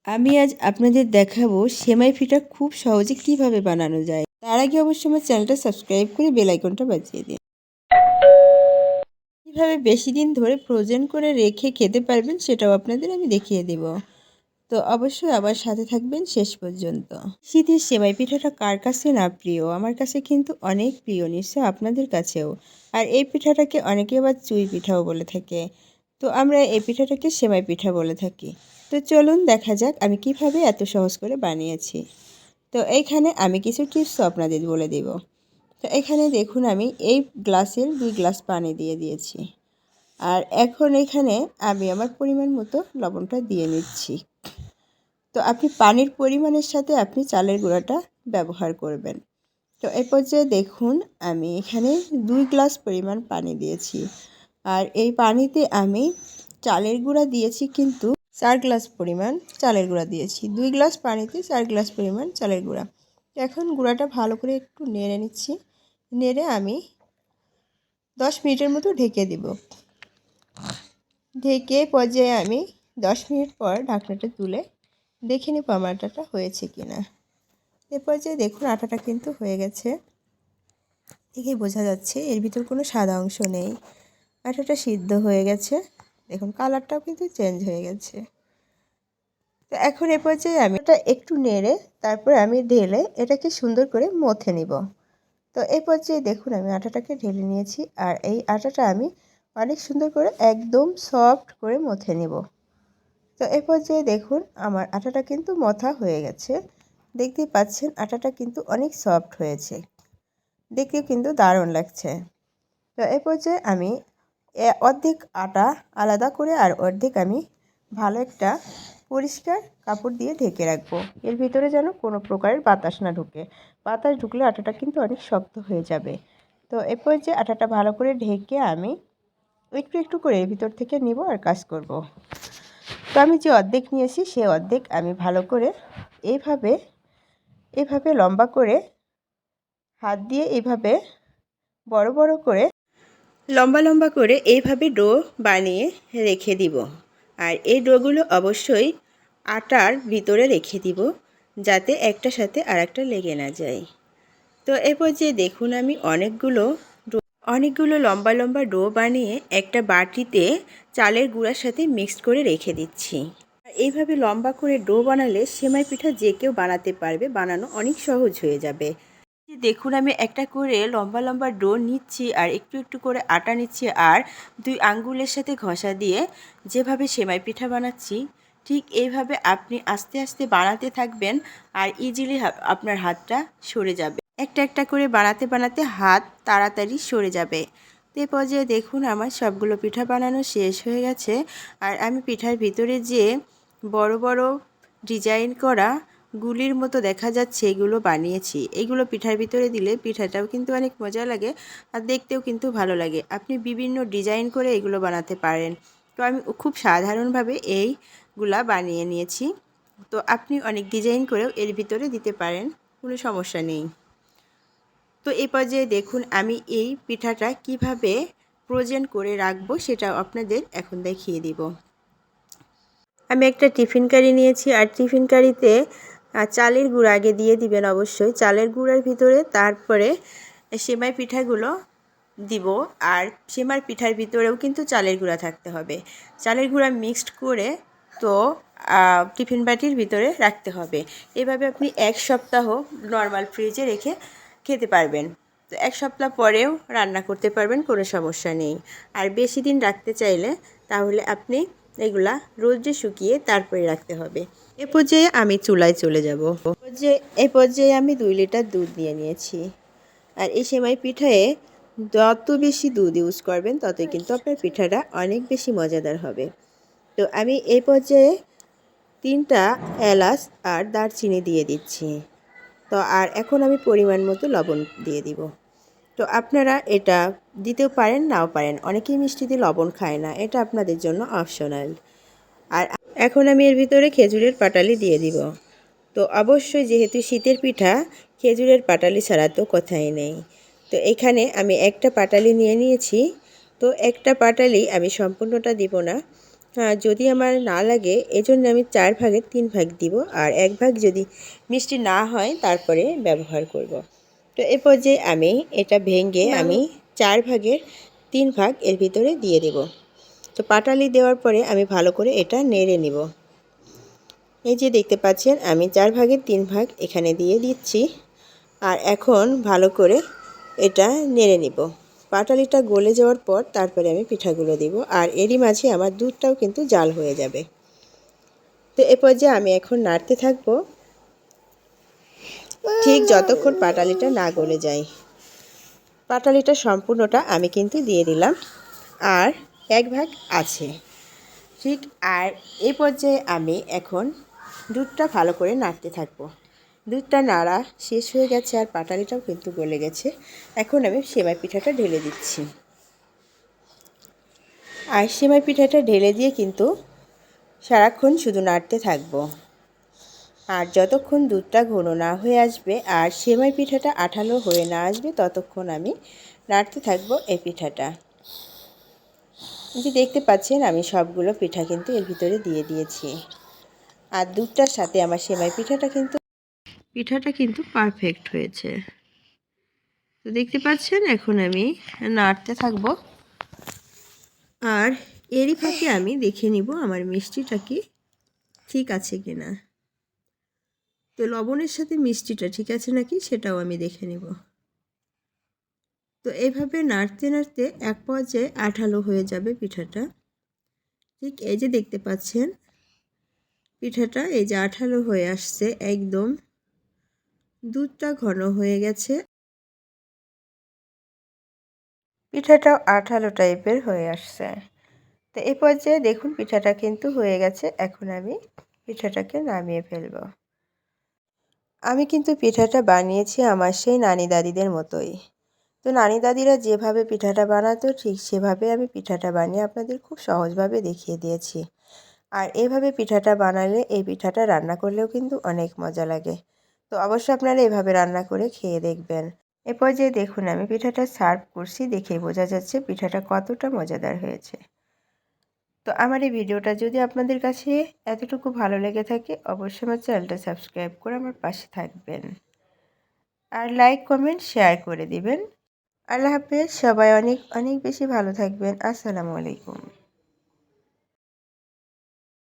আমি আজ আপনাদের দেখাবো সেমাই পিঠা খুব সহজে কিভাবে বানানো যায়। তার আগে অবশ্যই আমার চ্যানেলটা সাবস্ক্রাইব করে বেল আইকনটা বাজিয়ে দিন। কিভাবে বেশি দিন ধরে ফ্রোজেন করে রেখে খেতে পারবেন সেটাও আপনাদের আমি দেখিয়ে দেব। তো অবশ্যই আমার সাথে থাকবেন শেষ পর্যন্ত। শীতের সেমাই পিঠাটা কার কাছে না প্রিয়? আমার কাছে কিন্তু অনেক প্রিয়, নিশ্চয় আপনাদের কাছেও। আর এই পিঠাটাকে অনেকে আবার চুই পিঠাও বলে থাকে। তো আমরা এই পিঠাটাকে সেমাই পিঠা বলে থাকি। তো চলুন দেখা যাক আমি কিভাবে এত সহজ করে বানিয়েছি। তো এইখানে আমি কিছু টিপস আপনাদের বলে দেব। তো এখানে দেখুন আমি এই গ্লাসের 2 গ্লাস পানি দিয়ে দিয়েছি। আর এখন এখানে আমি আমার পরিমাণ মতো লবণটা দিয়ে নিচ্ছি। তো আপনি পানির পরিমাণের সাথে আপনি চালের গুঁড়াটা ব্যবহার করবেন। তো এই পর্যায়ে দেখুন আমি এখানে 2 গ্লাস পরিমাণ পানি দিয়েছি। আর এই পানিতে আমি চালের গুঁড়া দিয়েছি কিন্তু 4 গ্লাস পরিমাণ চালের গুঁড়া দিয়েছি। 2 গ্লাস পানিতে 4 গ্লাস পরিমাণ চালের গুঁড়া। এখন গুঁড়াটা ভালো করে একটু নেড়ে নিচ্ছি। নেড়ে আমি 10 মিনিটের মতো ঢেকে দেব। ঢেকে পর্যায়ে আমি 10 মিনিট পর ঢাকনাটা তুলে দেখে নেব আমার আটাটা হয়েছে কিনা। এ পর্যায়ে দেখুন আটাটা কিন্তু হয়ে গেছে। দেখে বোঝা যাচ্ছে এর ভিতর কোনো সাদা অংশ নেই। আটাটা সিদ্ধ হয়ে গেছে। দেখুন কালারটাও কিন্তু চেঞ্জ হয়ে গেছে। তো এখন এ পর্যায়ে আমি এটা একটু নেড়ে তারপর আমি ঢেলে এটাকে সুন্দর করে মথে নিব। তো এই পর্যায়ে দেখুন আমি আটাটাকে ঢেলে নিয়েছি। আর এই আটাটা আমি অনেক সুন্দর করে একদম সফট করে মথে নিব। তো এই পর্যায়ে দেখুন আমার আটাটা কিন্তু মথা হয়ে গেছে। দেখতেই পাচ্ছেন আটাটা কিন্তু অনেক সফট হয়েছে, দেখতে কিন্তু দারুণ লাগছে। তো এই পর্যায়ে আমি অর্ধেক আটা আলাদা করে আর অর্ধেক আমি ভালো একটা পরিষ্কার কাপড় দিয়ে ঢেকে রাখবো। এর ভিতরে যেন কোনো প্রকারের বাতাস না ঢুকে। বাতাস ঢুকলে আটাটা কিন্তু অনেক শক্ত হয়ে যাবে। তো এই পর্যায়ে আটাটা ভালো করে ঢেকে আমি একটু একটু করে এর ভিতর থেকে নিব আর কাজ করব। তো আমি যে অর্ধেক নিয়েছি সে অর্ধেক আমি ভালো করে এইভাবে লম্বা করে হাত দিয়ে এইভাবে বড় বড় করে লম্বা লম্বা করে এইভাবে ডো বানিয়ে রেখে দিব। আর এই ডোগুলো অবশ্যই আটার ভিতরে রেখে দিব যাতে একটার সাথে আর একটা লেগে না যায়। তো এই পর্যায়ে দেখুন আমি অনেকগুলো লম্বা লম্বা ডো বানিয়ে একটা বাটিতে চালের গুঁড়ার সাথে মিক্সড করে রেখে দিচ্ছি। এইভাবে লম্বা করে ডো বানালে সেমাই পিঠা যে কেউ বানাতে পারবে, বানানো অনেক সহজ হয়ে যাবে। দেখুন আমি একটা করে লম্বা লম্বা ডো নিচ্ছি আর একটু একটু করে আটা নিচ্ছি আর 2 আঙ্গুলের সাথে ঘষা দিয়ে যেভাবে সেমাই পিঠা বানাচ্ছি ঠিক এইভাবে আপনি আস্তে আস্তে বানাতে থাকবেন আর ইজিলি আপনার হাতটা সরে যাবে। একটা একটা করে বানাতে বানাতে হাত তাড়াতাড়ি সরে যাবে। তো এই পর্যায়ে দেখুন আমার সবগুলো পিঠা বানানো শেষ হয়ে গেছে। আর আমি পিঠার ভিতরে যে বড় বড় ডিজাইন করা গুলির মতো দেখা যাচ্ছে এগুলো বানিয়েছি। এগুলো পিঠার ভিতরে দিলে পিঠাটাও কিন্তু অনেক মজা লাগে আর দেখতেও কিন্তু ভালো লাগে। আপনি বিভিন্ন ডিজাইন করে এগুলো বানাতে পারেন। তো আমি খুব সাধারণভাবে এইগুলা বানিয়ে নিয়েছি। তো আপনি অনেক ডিজাইন করেও এর ভিতরে দিতে পারেন, কোনো সমস্যা নেই। তো এই পর্যায়ে দেখুন আমি এই পিঠাটা কিভাবে প্রেজেন্ট করে রাখবো সেটাও আপনাদের এখন দেখিয়ে দিব। আমি একটা টিফিন কারি নিয়েছি আর টিফিন কারিতে চালের গুঁড়া আগে দিয়ে দিবেন অবশ্যই। চালের গুঁড়ার ভিতরে তারপরে সেমাই পিঠাগুলো দিব। আর সেমাই পিঠার ভিতরেও কিন্তু চালের গুঁড়া থাকতে হবে। চালের গুঁড়া মিক্সড করে তো টিফিন বাটির ভিতরে রাখতে হবে। এভাবে আপনি 1 সপ্তাহ নর্মাল ফ্রিজে রেখে খেতে পারবেন। তো 1 সপ্তাহ পরেও রান্না করতে পারবেন, কোনো সমস্যা নেই। আর বেশি দিন রাখতে চাইলে তাহলে আপনি এগুলা রোদে শুকিয়ে তারপরে রাখতে হবে। এ পর্যায়ে আমি চুলায় চলে যাব। এই পর্যায়ে আমি 2 লিটার দুধ নিয়ে নিয়েছি। আর এই সেমাই পিঠায় যত বেশি দুধ ইউজ করবেন ততই কিন্তু আপনার পিঠাটা অনেক বেশি মজাদার হবে। তো আমি এই পর্যায়ে 3টা এলাচ আর দারচিনি দিয়ে দিচ্ছি। তো আর এখন আমি পরিমাণ মতো লবণ দিয়ে দিব। তো আপনারা এটা দিতেও পারেন নাও পারেন, অনেকেই মিষ্টিতে লবণ খায় না, এটা আপনাদের জন্য অপশনাল। আর এখন আমি এর ভিতরে খেজুরের পাটালি দিয়ে দিব। তো অবশ্যই যেহেতু শীতের পিঠা খেজুরের পাটালি ছাড়া তো কথাই নেই। তো এখানে আমি একটা পাটালি নিয়ে নিয়েছি। তো একটা পাটালি আমি সম্পূর্ণটা দিব না, যদি আমার না লাগে এজন্য আমি 4 ভাগের 3 ভাগ দিব, আর 1 ভাগ যদি মিষ্টি না হয় তারপরে ব্যবহার করব। তো এ পর্যায়ে আমি এটা ভেঙে আমি 4 ভাগের 3 ভাগ এর ভিতরে দিয়ে দেব। তো পাটালি দেওয়ার পরে আমি ভালো করে এটা নেড়ে নিব। এই যে দেখতে পাচ্ছেন আমি 4 ভাগের 3 ভাগ এখানে দিয়ে দিচ্ছি, আর এখন ভালো করে এটা নেড়ে নিব। পাটালিটা গলে যাওয়ার পর তারপরে আমি পিঠাগুলো দিব, আর এরই মাঝে আমার দুধটাও কিন্তু জাল হয়ে যাবে। তো এ পর্যায়ে আমি এখন নাড়তে থাকবো ঠিক যতক্ষণ পাটালিটা না গলে যায়। পাটালিটা সম্পূর্ণটা আমি কিন্তু দিয়ে দিলাম, আর 1 ভাগ আছে ঠিক। আর এই পর্যায়ে আমি এখন দুধটা ভালো করে নাড়তে থাকবো। দুধটা নাড়া শেষ হয়ে গেছে আর পাটালিটাও কিন্তু গলে গেছে। এখন আমি সেমাই পিঠাটা ঢেলে দিচ্ছি, আর সেমাই পিঠাটা ঢেলে দিয়ে কিন্তু সারাক্ষণ শুধু নাড়তে থাকবো। আর যতক্ষণ দুধটা ঘন না হয়ে আসবে আর সেমাই পিঠাটা আঠালো হয়ে না আসবে ততক্ষণ আমি নাড়তে থাকবো এই পিঠাটা। যে দেখতে পাচ্ছেন আমি সবগুলো পিঠা কিন্তু এর ভিতরে দিয়ে দিয়েছি, আর দুধটার সাথে আমার সেমাই পিঠাটা কিন্তু পারফেক্ট হয়েছে। তো দেখতে পাচ্ছেন এখন আমি নাড়তে থাকবো, আর এরই ফাঁকে আমি দেখে নিব আমার মিষ্টিটা কি ঠিক আছে কিনা। তো লবণের সাথে মিষ্টিটা ঠিক আছে নাকি সেটাও আমি দেখে নেব। তো এইভাবে নাড়তে নাড়তে এক পর্যায়ে আঠালো হয়ে যাবে পিঠাটা। ঠিক এই যে দেখতে পাচ্ছেন পিঠাটা এই যে আঠালো হয়ে আসছে, একদম দুধটা ঘন হয়ে গেছে, পিঠাটাও আঠালো টাইপের হয়ে আসছে। তো এই পর্যায়ে দেখুন পিঠাটা কিন্তু হয়ে গেছে। এখন আমি পিঠাটাকে নামিয়ে ফেলব। আমি কিন্তু পিঠাটা বানিয়েছি আমার সেই নানি দাদিদের মতোই। তো নানি দাদিরা যেভাবে পিঠাটা বানাতো ঠিক সেভাবে আমি পিঠাটা বানিয়ে আপনাদের খুব সহজভাবে দেখিয়ে দিয়েছি। আর এভাবে পিঠাটা বানালে এই পিঠাটা রান্না করলেও কিন্তু অনেক মজা লাগে। তো অবশ্যই আপনারা এভাবে রান্না করে খেয়ে দেখবেন। এ পর্যায়ে দেখুন আমি পিঠাটা সার্ভ করছি, দেখেই বোঝা যাচ্ছে পিঠাটা কতটা মজাদার হয়েছে। তো আমার এই ভিডিওটা যদি আপনাদের কাছে এতটুকু ভালো লেগে থাকে অবশ্যই আমার চ্যানেলটা সাবস্ক্রাইব করে আমার পাশে থাকবেন, আর লাইক কমেন্ট শেয়ার করে দিবেন। আল্লাহ হাফেজ। সবাই অনেক অনেক বেশি ভালো থাকবেন। আসসালামু আলাইকুম।